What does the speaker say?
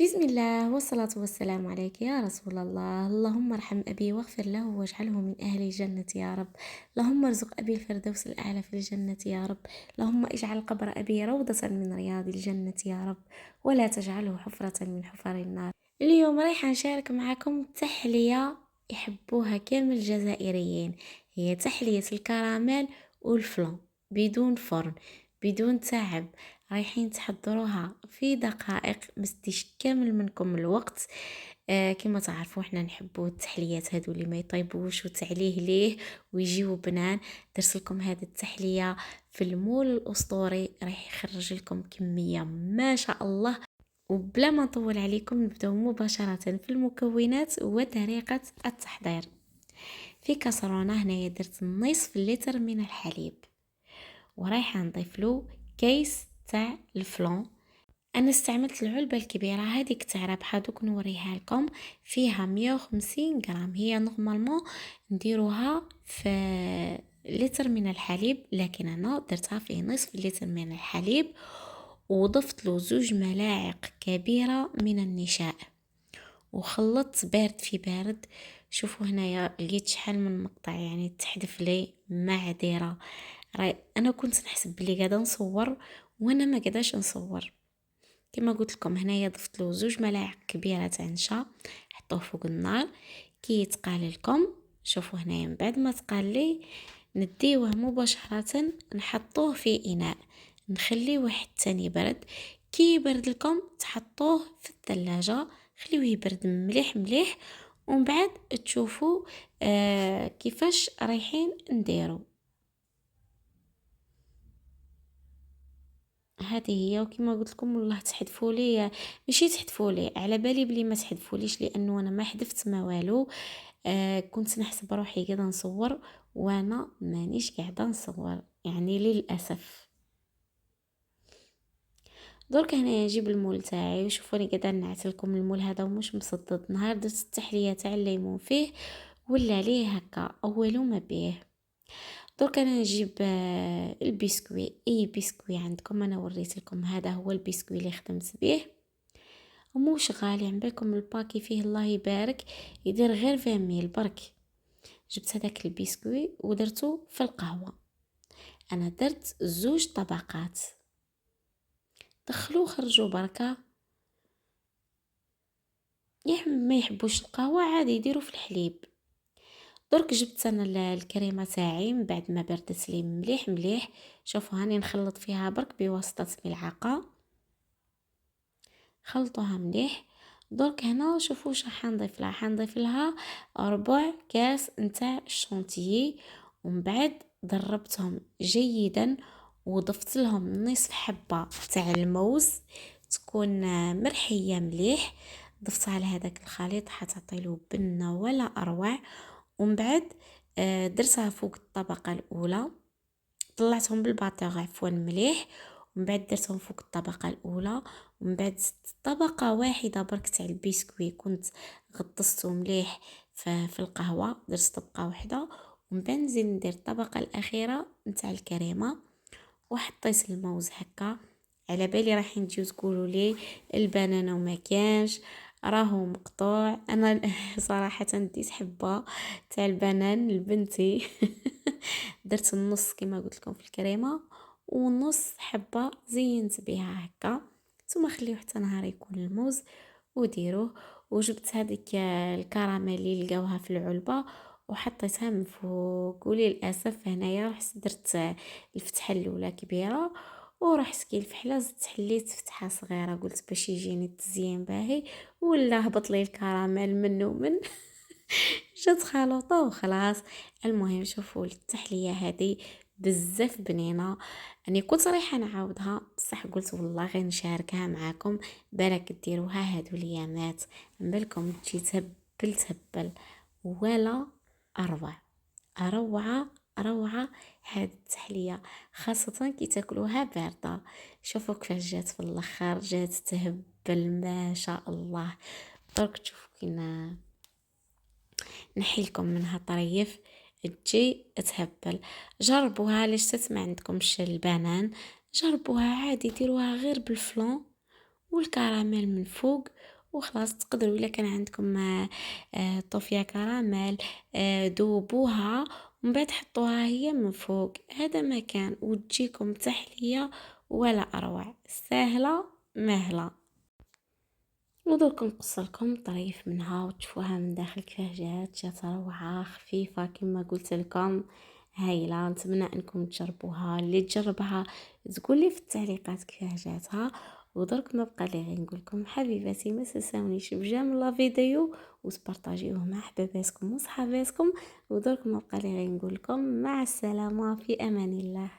بسم الله والصلاة والسلام عليك يا رسول الله. اللهم ارحم أبي واغفر له واجعله من أهل الجنة يا رب. اللهم ارزق أبي الفردوس الأعلى في الجنة يا رب. اللهم اجعل قبر أبي روضة من رياض الجنة يا رب، ولا تجعله حفرة من حفر النار. اليوم رايحة نشارك معكم تحلية يحبوها كامل الجزائريين، هي تحلية الكراميل والفلان، بدون فرن، بدون تعب. رايحين تحضروها في دقائق، مستيش كامل منكم الوقت. كما تعرفوا احنا نحبوا التحليات هادو اللي ما يطيبوش وتعليه ليه ويجيو بنان. درت لكم هذه التحليه في المول الاسطوري، راح يخرج لكم كميه ما شاء الله. وبلا ما نطول عليكم نبداو مباشره في المكونات وطريقه التحضير. في كاسرونه هنايا درت نصف لتر من الحليب، ورايحه نضيف له كيس تاع الفلان. انا استعملت العلبة الكبيرة هذيك تاع رابحة، دوك نوريها لكم. فيها 150 غرام، هي نورمالمون نديروها في لتر من الحليب، لكن انا درتها في نصف لتر من الحليب، وضفت له 2 ملاعق كبيرة من النشاء، وخلطت بارد في بارد. شوفوا هنايا لقيت شحال من مقطع يعني تحدف لي معذرة. راي انا كنت نحسب بلي قاعده نصور وانا ما قداش نصور. كما قلت لكم هنايا ضفت له 2 ملاعق كبيره تاع نشا، حطوه فوق النار كي يتقال لكم. شوفوا هنايا من بعد ما تقال لي نديوه مباشره نحطوه في اناء، نخليه حتى يبرد. كي يبرد لكم تحطوه في الثلاجه، خليوه يبرد مليح مليح، ومن بعد تشوفوا كيفاش رايحين نديرو. هذه هي. وكما قلت لكم والله تحذفوا لي، ماشي تحذفوا لي، على بالي بلي ما تحذفوليش لانه انا ما حذفت ما والو. كنت نحسب روحي قاعده نصور وانا مانيش قاعده نصور، يعني للاسف. درك هنا نجيب المول تاعي، وشوفوني قاعده نعت لكم المول هذا ومش مصدد. نهار درت التحليه تاع الليمون فيه ولا ليه هكا اولو ما بيه. درك انا نجيب البسكوي، اي بسكوي عندكم. انا وريت لكم هذا هو البسكوي اللي خدمت به، وموش غالي. عم بالكم الباكي فيه الله يبارك يدير غير 20 ميل برك. جبت هذاك البسكوي ودرته في القهوة. انا درت 2 طبقات، دخلوا خرجوا بركة. ما يحبوش القهوة عادي يديروا في الحليب. درك جبت انا الكريمه تاعي من بعد ما بردت لي مليح مليح. شوفوا هاني نخلط فيها برك بواسطه ملعقه، خلطوها مليح. درك هنا شوفوا واش راح نضيف لها. حنضيف لها 4 كاس نتاع الشونتيي، ومن بعد ضربتهم جيدا وضفت لهم نصف حبه تاع الموز تكون مرحيه مليح. ضفتها لهذاك الخليط حتعطي له بنه ولا اروع. ومن بعد درتها فوق الطبقه الاولى، طلعتهم بالباطوغ عفوا مليح. ومن بعد درتهم فوق الطبقه الاولى، ومن بعد زدت طبقه واحده برك تاع البسكوي كنت غطسته مليح في القهوه. درت طبقه واحده، ومن بعد نزيد ندير الطبقه الاخيره نتاع الكريمه، وحطيت الموز هكا. على بالي راح تجيو تقولوا لي البنانه وما كانش، راهو مقطوع. انا صراحه ديت حبه تاع البنان لبنتي. درت النص كما قلت لكم في الكريمه، ونص حبه زينت بها هكا. ثم خليو حتى نهار يكون الموز وديروه. وجبت هذيك الكراميل اللي لقاوها في العلبه وحطيتها من فوق. وللاسف هنايا رحت درت الفتحه الاولى كبيره، ورحت كي الفحله زدت حليت فتحه صغيره، قلت باش يجيني التزيين باهي. ولا هبط لي الكراميل منه من جات خلطه وخلاص. المهم شوفوا التحليه هذه بزاف بنينه. اني كنت رايحه نعاودها بصح قلت والله غير نشاركها معاكم، بالك ديروها هادو الايامات. بالكم تجي تهبل تهبل ولا اروع. روعه روعه هاد التحليه، خاصه كي تاكلوها بارده. شوفوا كيفاش جات في الاخر، جات تهبل ما شاء الله. درك تشوفوا كينا نحيلكم منها طريف تجي تهبل. جربوها ليش ما عندكمش البنان، جربوها عادي ديروها غير بالفلون والكراميل من فوق. وخلاص تقدروا الا كان عندكم طوفيا كراميل ذوبوها ومن بعد حطوها هي من فوق. هذا مكان وتجيكم تحلية ولا اروع، سهلة مهلة. ودرك نقص لكم طريف منها وتشوفوها من داخل كيفاه جات روعة خفيفة كما قلت لكم، هايله. نتمنى انكم تجربوها، اللي تجربها تقولي في التعليقات كيفاه جاتها. ودرك ما بقى لي غير نقول لكم حبيباتي ما تنساونيش بجيم لا فيديو وتبارطاجيوه مع حباباتكم وصحاباتكم. ودرك ما بقى لي غير نقول لكم مع السلامه، في امان الله.